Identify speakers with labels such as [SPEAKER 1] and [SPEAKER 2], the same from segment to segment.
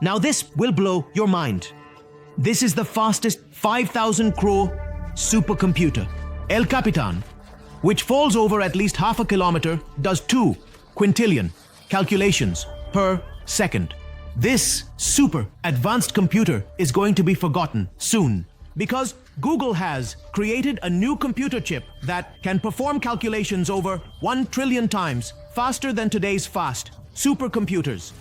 [SPEAKER 1] Now this will blow your mind. This is the fastest 5,000 crore supercomputer. El Capitan, which falls over at least half a kilometer, does 2 quintillion calculations per second. This super advanced computer is going to be forgotten soon because Google has created a new computer chip that can perform calculations over 1 trillion times faster than today's fast supercomputers.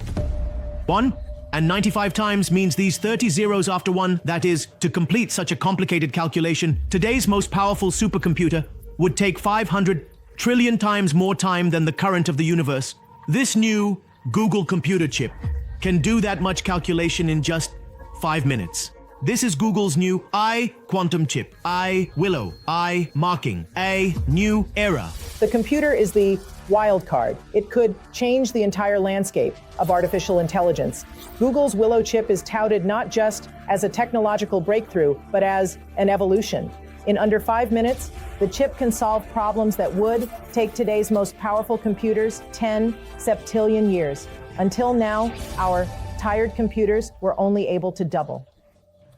[SPEAKER 1] 1 and 95 times means these 30 zeros after 1. That is, to complete such a complicated calculation, today's most powerful supercomputer would take 500 trillion times more time than the current of the universe. This new Google computer chip can do that much calculation in just 5 minutes. This is Google's new I quantum chip, I Willow, I marking, a new era.
[SPEAKER 2] The computer is the wild card. It could change the entire landscape of artificial intelligence. Google's Willow chip is touted not just as a technological breakthrough, but as an evolution. In under 5 minutes, the chip can solve problems that would take today's most powerful computers 10 septillion years. Until now, our tired computers were only able to double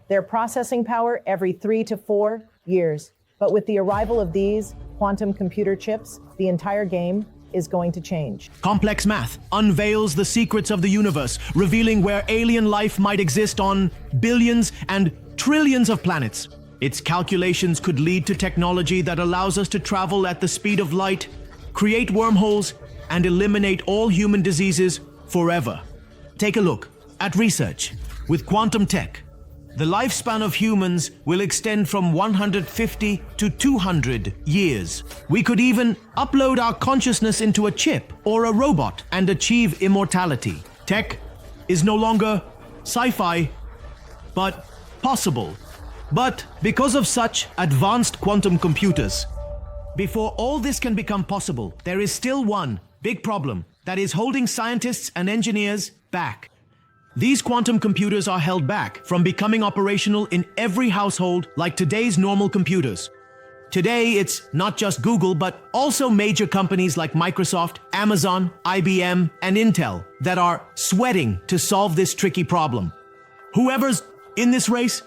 [SPEAKER 2] their processing power every 3 to 4 years. But with the arrival of these quantum computer chips, the entire game is going to change.
[SPEAKER 1] Complex math unveils the secrets of the universe, revealing where alien life might exist on billions and trillions of planets. Its calculations could lead to technology that allows us to travel at the speed of light, create wormholes, and eliminate all human diseases forever. Take a look at research. With quantum tech, the lifespan of humans will extend from 150 to 200 years. We could even upload our consciousness into a chip or a robot and achieve immortality. Tech is no longer sci-fi, but possible. But because of such advanced quantum computers, before all this can become possible, there is still one big problem that is holding scientists and engineers back. These quantum computers are held back from becoming operational in every household like today's normal computers. Today, it's not just Google, but also major companies like Microsoft, Amazon, IBM, and Intel that are sweating to solve this tricky problem. Whoever's in this race,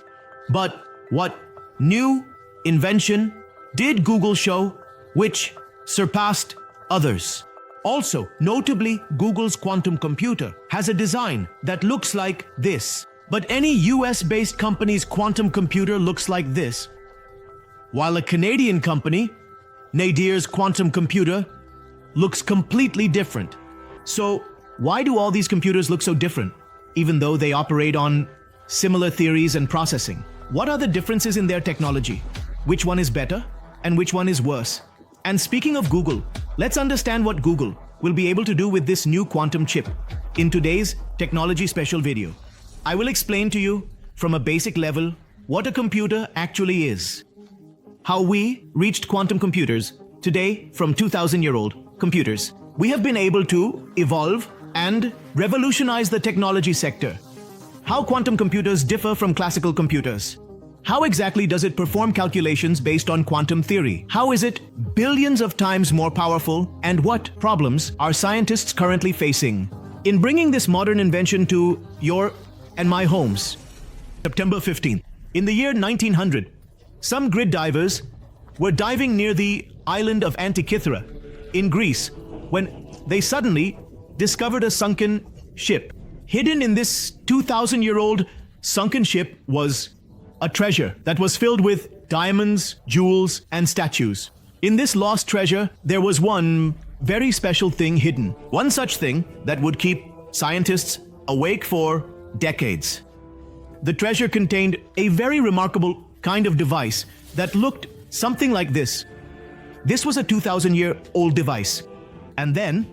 [SPEAKER 1] but what new invention did Google show which surpassed others? Also, notably, Google's quantum computer has a design that looks like this. But any US-based company's quantum computer looks like this, while a Canadian company, Nadir's quantum computer, looks completely different. So, why do all these computers look so different, even though they operate on similar theories and processing? What are the differences in their technology? Which one is better and which one is worse? And speaking of Google, let's understand what Google will be able to do with this new quantum chip in today's technology special video. I will explain to you from a basic level what a computer actually is, how we reached quantum computers today from 2,000-year-old computers. We have been able to evolve and revolutionize the technology sector. How quantum computers differ from classical computers. How exactly does it perform calculations based on quantum theory? How is it billions of times more powerful? And what problems are scientists currently facing in bringing this modern invention to your and my homes? September 15th. In the year 1900, some grid divers were diving near the island of Antikythera in Greece when they suddenly discovered a sunken ship. Hidden in this 2,000-year-old sunken ship was a treasure that was filled with diamonds, jewels, and statues. In this lost treasure, there was one very special thing hidden. One such thing that would keep scientists awake for decades. The treasure contained a very remarkable kind of device that looked something like this. This was a 2,000-year-old device. And then,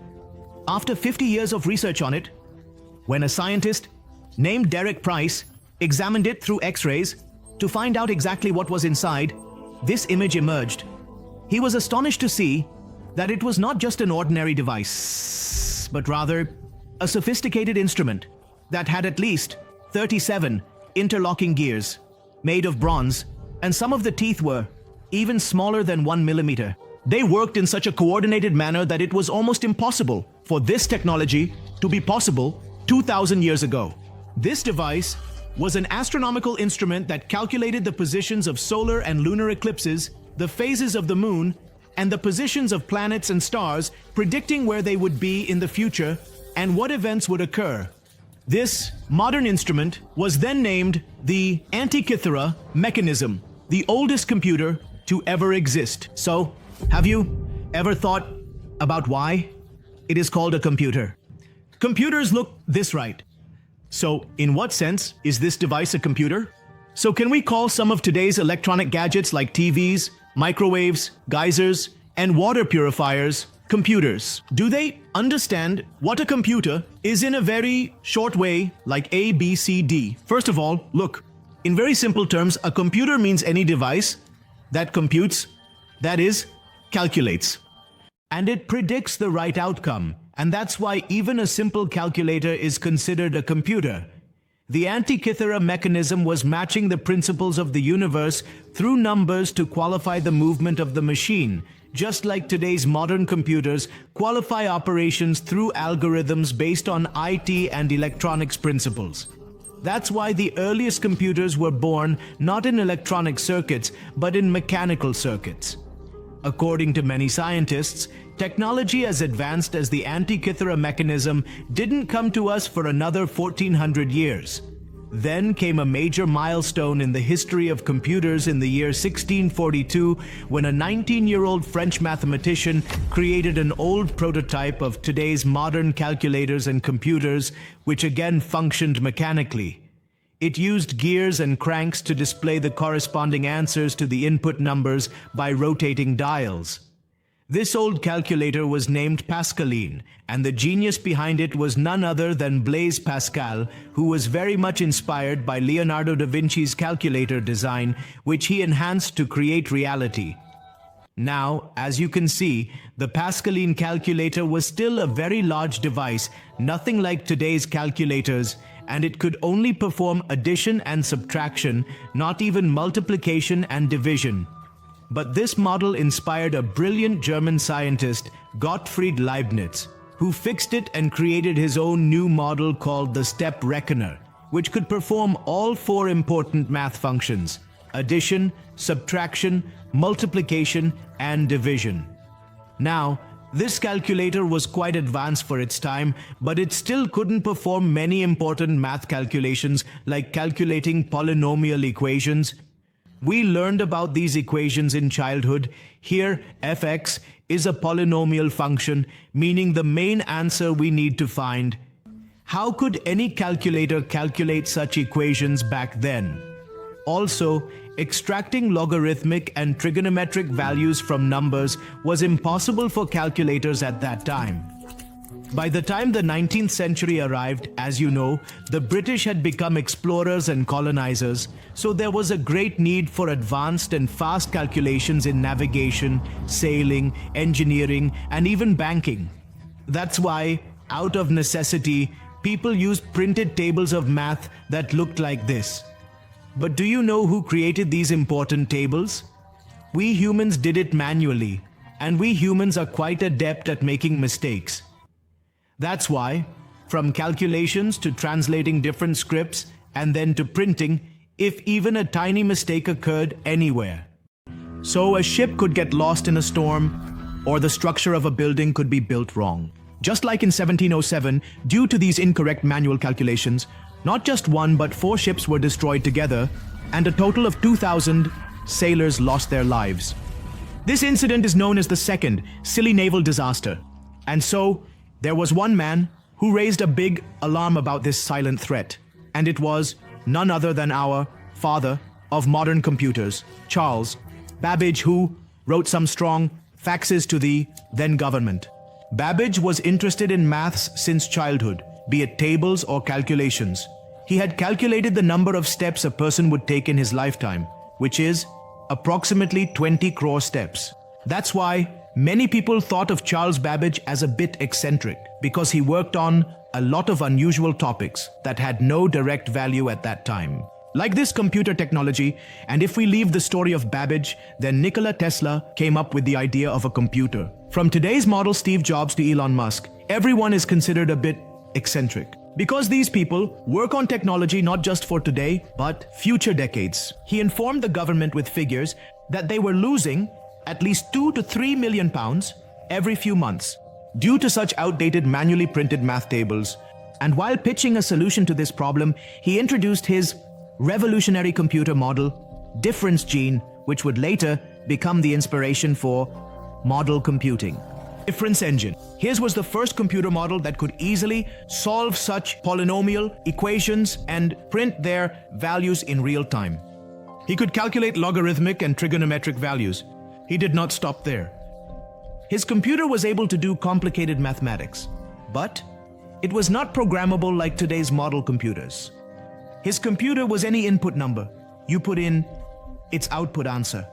[SPEAKER 1] after 50 years of research on it, when a scientist named Derek Price examined it through X-rays to find out exactly what was inside, this image emerged. He was astonished to see that it was not just an ordinary device, but rather a sophisticated instrument that had at least 37 interlocking gears made of bronze, and some of the teeth were even smaller than 1 millimeter. They worked in such a coordinated manner that it was almost impossible for this technology to be possible 2,000 years ago. This device was an astronomical instrument that calculated the positions of solar and lunar eclipses, the phases of the moon, and the positions of planets and stars, predicting where they would be in the future and what events would occur. This modern instrument was then named the Antikythera mechanism, the oldest computer to ever exist. So, have you ever thought about why it is called a computer? Computers look this right. So, in what sense is this device a computer? So can we call some of today's electronic gadgets like TVs, microwaves, geysers, and water purifiers computers? Do they understand what a computer is in a very short way, like A, B, C, D? First of all, look, in very simple terms, a computer means any device that computes, that is, calculates. And it predicts the right outcome. And that's why even a simple calculator is considered a computer. The Antikythera mechanism was matching the principles of the universe through numbers to qualify the movement of the machine, just like today's modern computers qualify operations through algorithms based on IT and electronics principles. That's why the earliest computers were born not in electronic circuits, but in mechanical circuits. According to many scientists, technology as advanced as the Antikythera mechanism didn't come to us for another 1400 years. Then came a major milestone in the history of computers in the year 1642, when a 19-year-old French mathematician created an old prototype of today's modern calculators and computers, which again functioned mechanically. It used gears and cranks to display the corresponding answers to the input numbers by rotating dials. This old calculator was named Pascaline, and the genius behind it was none other than Blaise Pascal, who was very much inspired by Leonardo da Vinci's calculator design, which he enhanced to create reality. Now, as you can see, the Pascaline calculator was still a very large device, nothing like today's calculators, and it could only perform addition and subtraction, not even multiplication and division. But this model inspired a brilliant German scientist, Gottfried Leibniz, who fixed it and created his own new model called the step reckoner, which could perform all four important math functions: addition, subtraction, multiplication, and division. Now, this calculator was quite advanced for its time, but it still couldn't perform many important math calculations like calculating polynomial equations. We learned about these equations in childhood. Here, fx is a polynomial function, meaning the main answer we need to find. How could any calculator calculate such equations back then? Also, extracting logarithmic and trigonometric values from numbers was impossible for calculators at that time. By the time the 19th century arrived, as you know, the British had become explorers and colonizers, so there was a great need for advanced and fast calculations in navigation, sailing, engineering, and even banking. That's why, out of necessity, people used printed tables of math that looked like this. But do you know who created these important tables? We humans did it manually, and we humans are quite adept at making mistakes. That's why, from calculations to translating different scripts and then to printing, if even a tiny mistake occurred anywhere. So a ship could get lost in a storm, or the structure of a building could be built wrong. Just like in 1707, due to these incorrect manual calculations, not just one but 4 ships were destroyed together, and a total of 2,000 sailors lost their lives. This incident is known as the Second Scilly Naval Disaster. And so, there was one man who raised a big alarm about this silent threat, and it was none other than our father of modern computers, Charles Babbage, who wrote some strong faxes to the then government. Babbage was interested in maths since childhood, be it tables or calculations. He had calculated the number of steps a person would take in his lifetime, which is approximately 20 crore steps. That's why many people thought of Charles Babbage as a bit eccentric, because he worked on a lot of unusual topics that had no direct value at that time. Like this computer technology, and if we leave the story of Babbage, then Nikola Tesla came up with the idea of a computer. From today's model Steve Jobs to Elon Musk, everyone is considered a bit eccentric. Because these people work on technology not just for today, but future decades. He informed the government with figures that they were losing at least 2 to 3 million pounds every few months due to such outdated manually printed math tables. And while pitching a solution to this problem, he introduced his revolutionary computer model, difference gene, which would later become the inspiration for model computing. Difference engine. His was the first computer model that could easily solve such polynomial equations and print their values in real time. He could calculate logarithmic and trigonometric values. He did not stop there. His computer was able to do complicated mathematics, but it was not programmable like today's model computers. His computer was any input number you put in, its output answer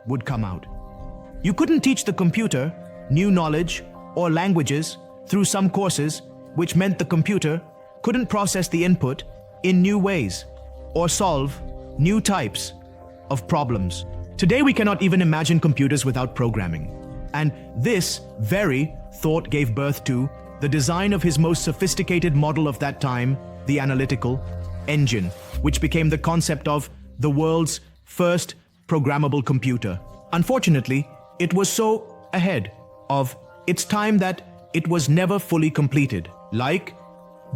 [SPEAKER 1] would come out. You couldn't teach the computer new knowledge or languages through some courses, which meant the computer couldn't process the input in new ways or solve new types of problems. Today we cannot even imagine computers without programming. And this very thought gave birth to the design of his most sophisticated model of that time, the analytical engine, which became the concept of the world's first programmable computer. Unfortunately, it was so ahead of its time that it was never fully completed. Like,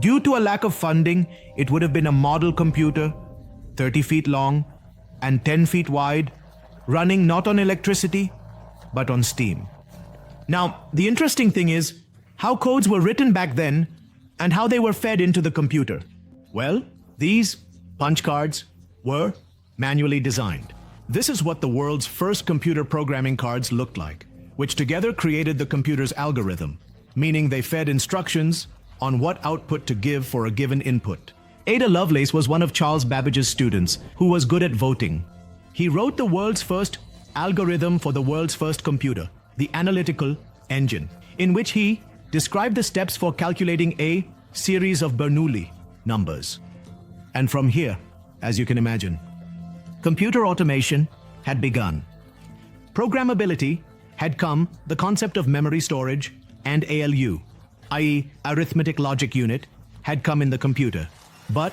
[SPEAKER 1] due to a lack of funding, it would have been a model computer, 30 feet long and 10 feet wide, running not on electricity, but on steam. Now, the interesting thing is how codes were written back then and how they were fed into the computer. Well, these punch cards were manually designed. This is what the world's first computer programming cards looked like, which together created the computer's algorithm, meaning they fed instructions on what output to give for a given input. Ada Lovelace was one of Charles Babbage's students who was good at voting. He wrote the world's first algorithm for the world's first computer, the analytical engine, in which he described the steps for calculating a series of Bernoulli numbers. And from here, as you can imagine, computer automation had begun. Programmability had come, the concept of memory storage and ALU, i.e. arithmetic logic unit, had come in the computer. But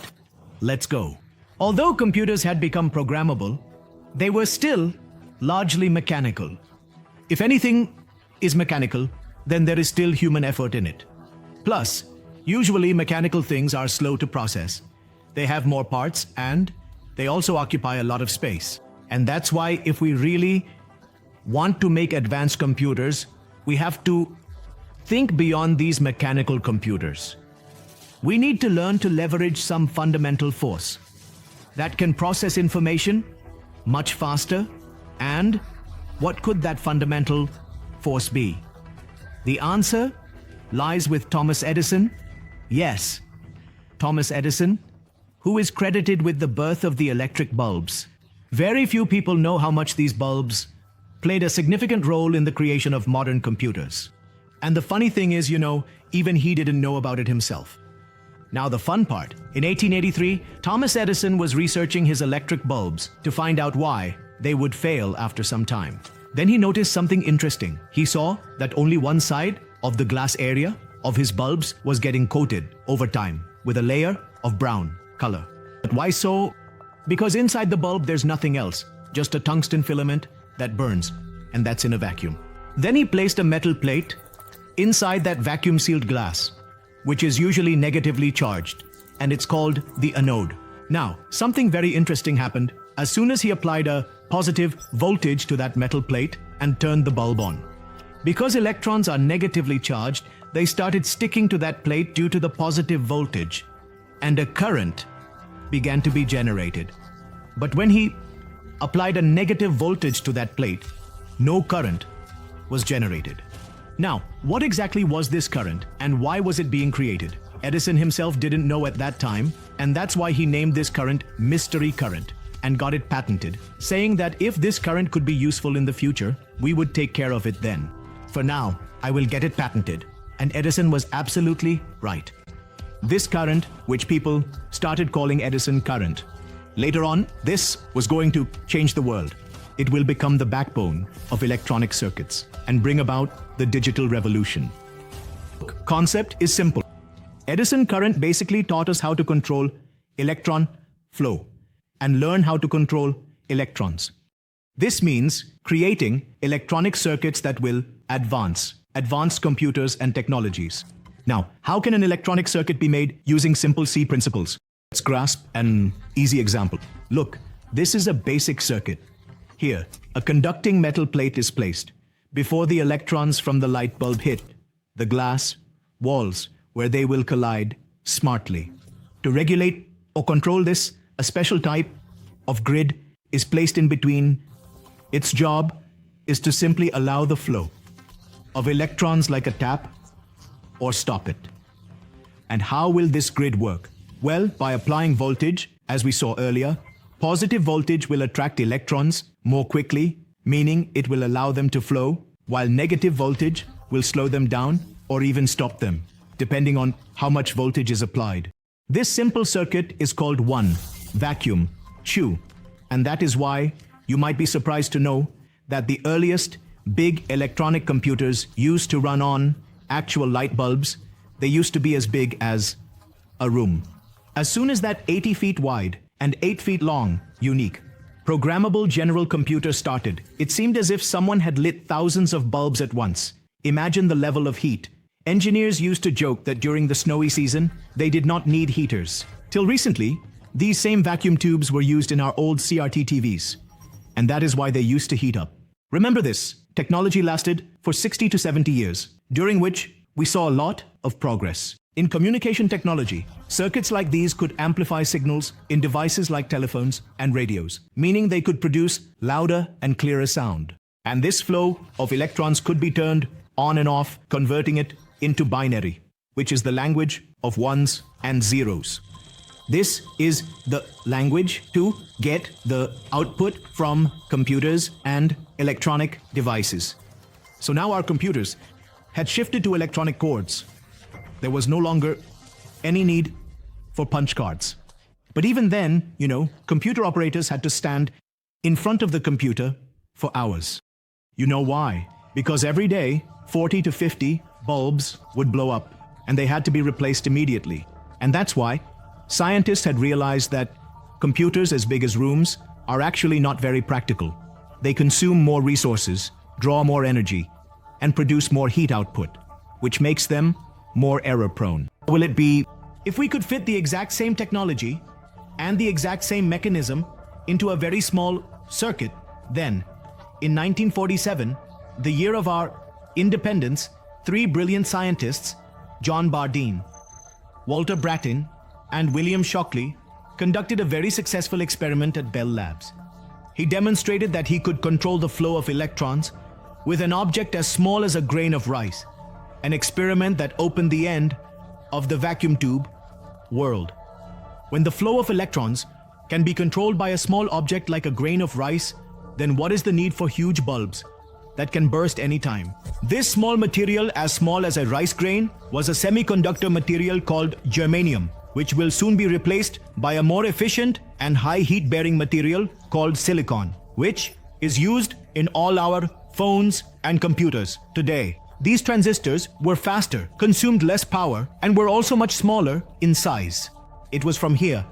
[SPEAKER 1] let's go. Although computers had become programmable, they were still largely mechanical. If anything is mechanical, then there is still human effort in it. Plus, usually mechanical things are slow to process. They have more parts and they also occupy a lot of space. And that's why if we really want to make advanced computers, we have to think beyond these mechanical computers. We need to learn to leverage some fundamental force that can process information much faster. And what could that fundamental force be? The answer lies with Thomas Edison. Yes, Thomas Edison, who is credited with the birth of the electric bulbs. Very few people know how much these bulbs played a significant role in the creation of modern computers. And the funny thing is, even he didn't know about it himself. Now the fun part. In 1883, Thomas Edison was researching his electric bulbs to find out why they would fail after some time. Then he noticed something interesting. He saw that only one side of the glass area of his bulbs was getting coated over time with a layer of brown color. But why so? Because inside the bulb there's nothing else, just a tungsten filament that burns, and that's in a vacuum. Then he placed a metal plate inside that vacuum-sealed glass, which is usually negatively charged, and it's called the anode. Now, something very interesting happened as soon as he applied a positive voltage to that metal plate and turned the bulb on. Because electrons are negatively charged, they started sticking to that plate due to the positive voltage, and a current began to be generated. But when he applied a negative voltage to that plate, no current was generated. Now, what exactly was this current and why was it being created? Edison himself didn't know at that time, and that's why he named this current mystery current and got it patented, saying that if this current could be useful in the future, we would take care of it then. For now, I will get it patented. And Edison was absolutely right. This current, which people started calling Edison current. Later on, this was going to change the world. It will become the backbone of electronic circuits and bring about the digital revolution. Concept is simple. Edison current basically taught us how to control electron flow and learn how to control electrons. This means creating electronic circuits that will advance advanced computers and technologies. Now, how can an electronic circuit be made using simple C principles? Let's grasp an easy example. Look, this is a basic circuit. Here, a conducting metal plate is placed. Before the electrons from the light bulb hit the glass walls, where they will collide smartly. To regulate or control this, a special type of grid is placed in between. Its job is to simply allow the flow of electrons like a tap or stop it. And how will this grid work? Well, by applying voltage, as we saw earlier. Positive voltage will attract electrons more quickly, meaning it will allow them to flow, while negative voltage will slow them down or even stop them, depending on how much voltage is applied. This simple circuit is called one vacuum tube, and that is why you might be surprised to know that the earliest big electronic computers used to run on actual light bulbs, they used to be as big as a room. As soon as that 80 feet wide and 8 feet long, unique, programmable general computer started, it seemed as if someone had lit thousands of bulbs at once. Imagine the level of heat. Engineers used to joke that during the snowy season, they did not need heaters. Till recently, these same vacuum tubes were used in our old CRT TVs, and that is why they used to heat up. Remember this, technology lasted for 60 to 70 years, during which we saw a lot of progress. In communication technology, circuits like these could amplify signals in devices like telephones and radios, meaning they could produce louder and clearer sound. And this flow of electrons could be turned on and off, converting it into binary, which is the language of ones and zeros. This is the language to get the output from computers and electronic devices. So now our computers had shifted to electronic codes. There was no longer any need for punch cards. But even then, computer operators had to stand in front of the computer for hours. You know why? Because every day, 40 to 50 bulbs would blow up, and they had to be replaced immediately. And that's why scientists had realized that computers as big as rooms are actually not very practical. They consume more resources, draw more energy, and produce more heat output, which makes them more error-prone. Will it be if we could fit the exact same technology and the exact same mechanism into a very small circuit? Then, in 1947, the year of our independence, 3 brilliant scientists, John Bardeen, Walter Brattain, and William Shockley, conducted a very successful experiment at Bell Labs. He demonstrated that he could control the flow of electrons with an object as small as a grain of rice, an experiment that opened the end of the vacuum tube world. When the flow of electrons can be controlled by a small object like a grain of rice, then what is the need for huge bulbs that can burst anytime? This small material, as small as a rice grain, was a semiconductor material called germanium, which will soon be replaced by a more efficient and high heat-bearing material called silicon, which is used in all our phones and computers today. These transistors were faster, consumed less power, and were also much smaller in size. It was from here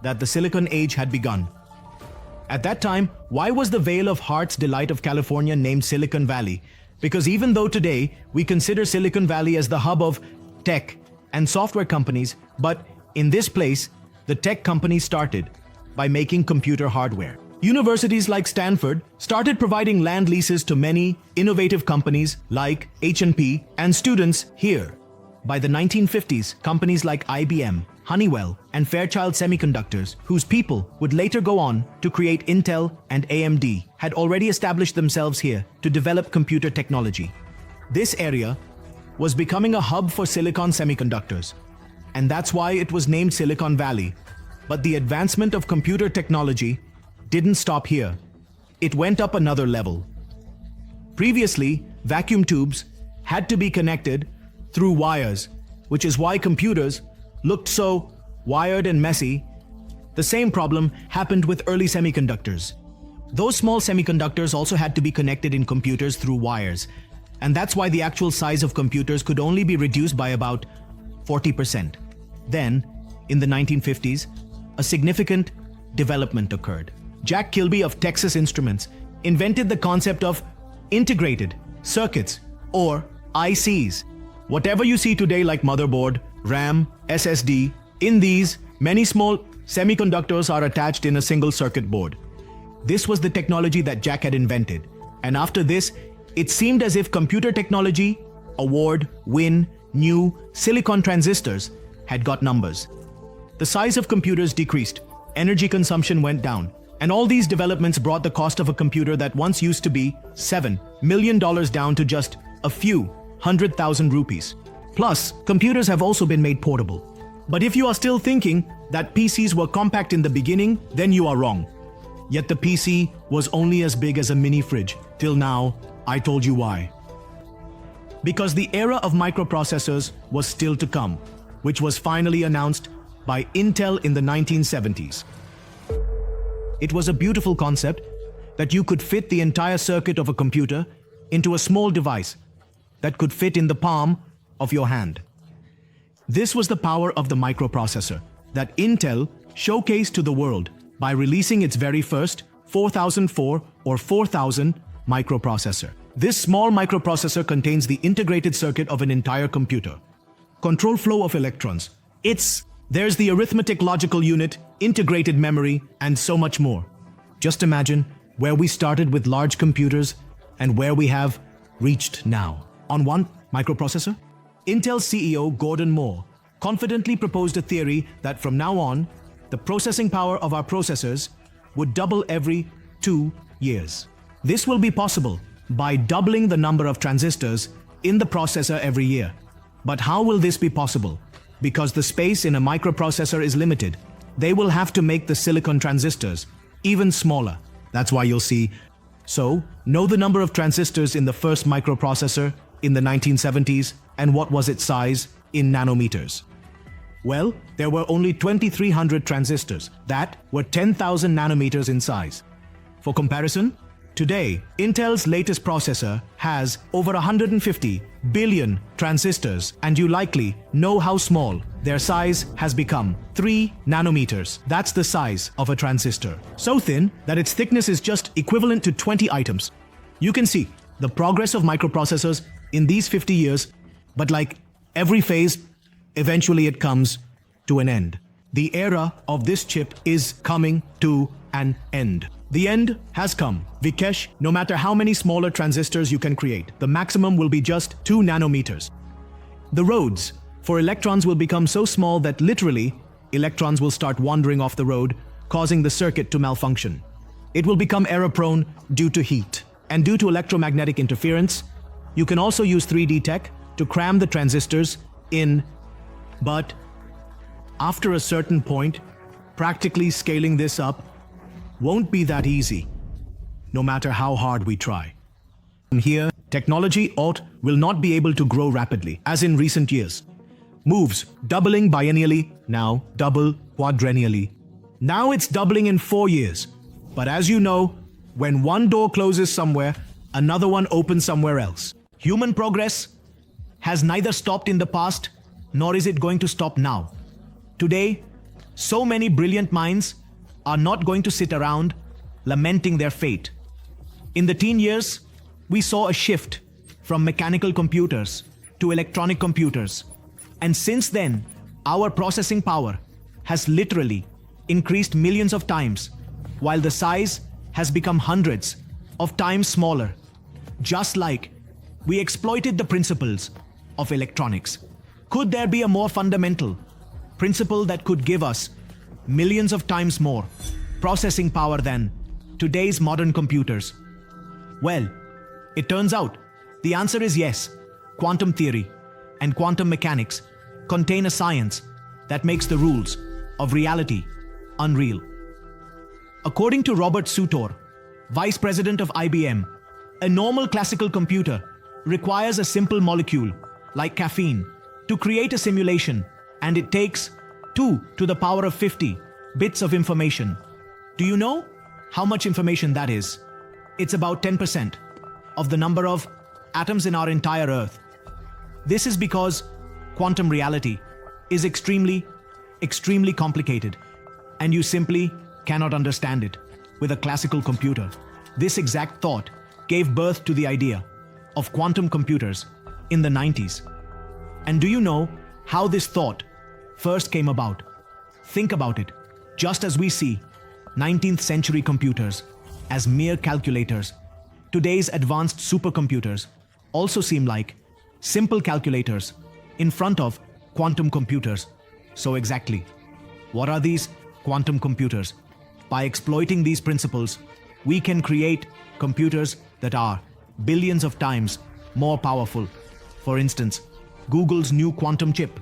[SPEAKER 1] that the Silicon Age had begun. At that time, why was the Vale of Heart's Delight of California named Silicon Valley? Because even though today we consider Silicon Valley as the hub of tech and software companies, but in this place, the tech companies started by making computer hardware. Universities like Stanford started providing land leases to many innovative companies like H&P and students here. By the 1950s, companies like IBM, Honeywell, and Fairchild Semiconductors, whose people would later go on to create Intel and AMD, had already established themselves here to develop computer technology. This area was becoming a hub for silicon semiconductors, and that's why it was named Silicon Valley. But the advancement of computer technology didn't stop here. It went up another level. Previously, vacuum tubes had to be connected through wires, which is why computers looked so wired and messy. The same problem happened with early semiconductors. Those small semiconductors also had to be connected in computers through wires, and that's why the actual size of computers could only be reduced by about 40%. Then, in the 1950s, a significant development occurred. Jack Kilby of Texas Instruments invented the concept of integrated circuits, or ICs. Whatever you see today like motherboard, RAM, SSD, in these, many small semiconductors are attached in a single circuit board. This was the technology that Jack had invented. And after this, it seemed as if computer technology, win, new silicon transistors had got numbers. The size of computers decreased, energy consumption went down, and all these developments brought the cost of a computer that once used to be $7 million down to just a few 100,000 rupees. Plus, computers have also been made portable. But if you are still thinking that PCs were compact in the beginning, then you are wrong. Yet the PC was only as big as a mini fridge. Till now, I told you why. Because the era of microprocessors was still to come, which was finally announced by Intel in the 1970s. It was a beautiful concept that you could fit the entire circuit of a computer into a small device that could fit in the palm of your hand. This was the power of the microprocessor that Intel showcased to the world by releasing its very first 4004 or 4000 microprocessor. This small microprocessor contains the integrated circuit of an entire computer. Control flow of electrons. There's the arithmetic logical unit, integrated memory, and so much more. Just imagine where we started with large computers and where we have reached now. On one microprocessor, Intel CEO Gordon Moore confidently proposed a theory that from now on, the processing power of our processors would double every 2 years. This will be possible by doubling the number of transistors in the processor every year. But how will this be possible? Because the space in a microprocessor is limited. They will have to make the silicon transistors even smaller. That's why you'll see. So, know the number of transistors in the first microprocessor in the 1970s and what was its size in nanometers. Well, there were only 2,300 transistors that were 10,000 nanometers in size. For comparison, today, Intel's latest processor has over 150 billion transistors, and you likely know how small their size has become. 3 nanometers. That's the size of a transistor. So thin that its thickness is just equivalent to 20 items. You can see the progress of microprocessors in these 50 years, but like every phase, eventually it comes to an end. The era of this chip is coming to an end. The end has come. Vikesh, no matter how many smaller transistors you can create, the maximum will be just 2 nanometers. The roads for electrons will become so small that literally, electrons will start wandering off the road, causing the circuit to malfunction. It will become error-prone due to heat. And due to electromagnetic interference, you can also use 3D tech to cram the transistors in. But after a certain point, practically scaling this up won't be that easy, no matter how hard we try. From here, technology will not be able to grow rapidly, as in recent years. Moves doubling biennially, now double quadrennially. Now it's doubling in 4 years. But as you know, when one door closes somewhere, another one opens somewhere else. Human progress has neither stopped in the past, nor is it going to stop now. Today, so many brilliant minds are not going to sit around lamenting their fate. In the teen years, we saw a shift from mechanical computers to electronic computers. And since then, our processing power has literally increased millions of times, while the size has become hundreds of times smaller. Just like we exploited the principles of electronics. Could there be a more fundamental principle that could give us millions of times more processing power than today's modern computers? Well, it turns out the answer is yes. Quantum theory and quantum mechanics contain a science that makes the rules of reality unreal. According to Robert Sutor, vice president of IBM, a normal classical computer requires a simple molecule like caffeine to create a simulation, and it takes 2 to the power of 50 bits of information. Do you know how much information that is? It's about 10% of the number of atoms in our entire Earth. This is because quantum reality is extremely complicated, and you simply cannot understand it with a classical computer. This exact thought gave birth to the idea of quantum computers in the 90s. And do you know how this thought first came about? Think about it. Just as we see 19th century computers as mere calculators, today's advanced supercomputers also seem like simple calculators in front of quantum computers. So exactly, what are these quantum computers? By exploiting these principles, we can create computers that are billions of times more powerful. For instance, Google's new quantum chip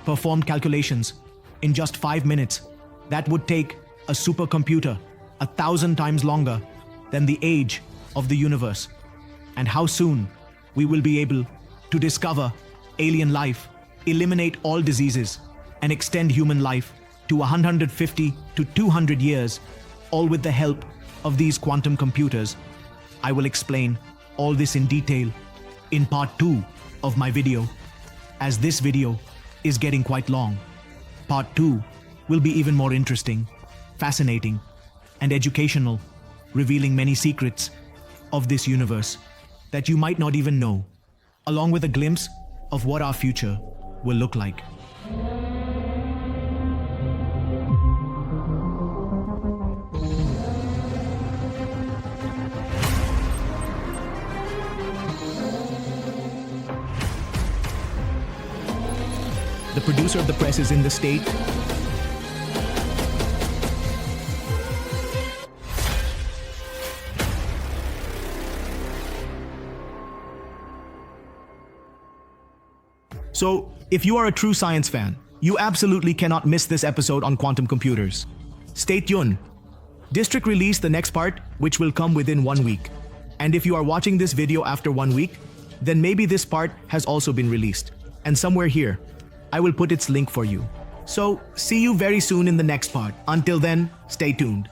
[SPEAKER 1] performed calculations in just 5 minutes that would take a supercomputer 1,000 times longer than the age of the universe. And how soon we will be able to discover alien life, eliminate all diseases, and extend human life to 150 to 200 years, all with the help of these quantum computers. I will explain all this in detail in part 2 of my video, as this video is getting quite long. Part 2 will be even more interesting, fascinating, and educational, revealing many secrets of this universe that you might not even know, along with a glimpse of what our future will look like. The producer of the press is in the state. So, if you are a true science fan, you absolutely cannot miss this episode on quantum computers. Stay tuned. District released the next part, which will come within 1 week. And if you are watching this video after 1 week, then maybe this part has also been released. And somewhere here, I will put its link for you. So, see you very soon in the next part. Until then, stay tuned.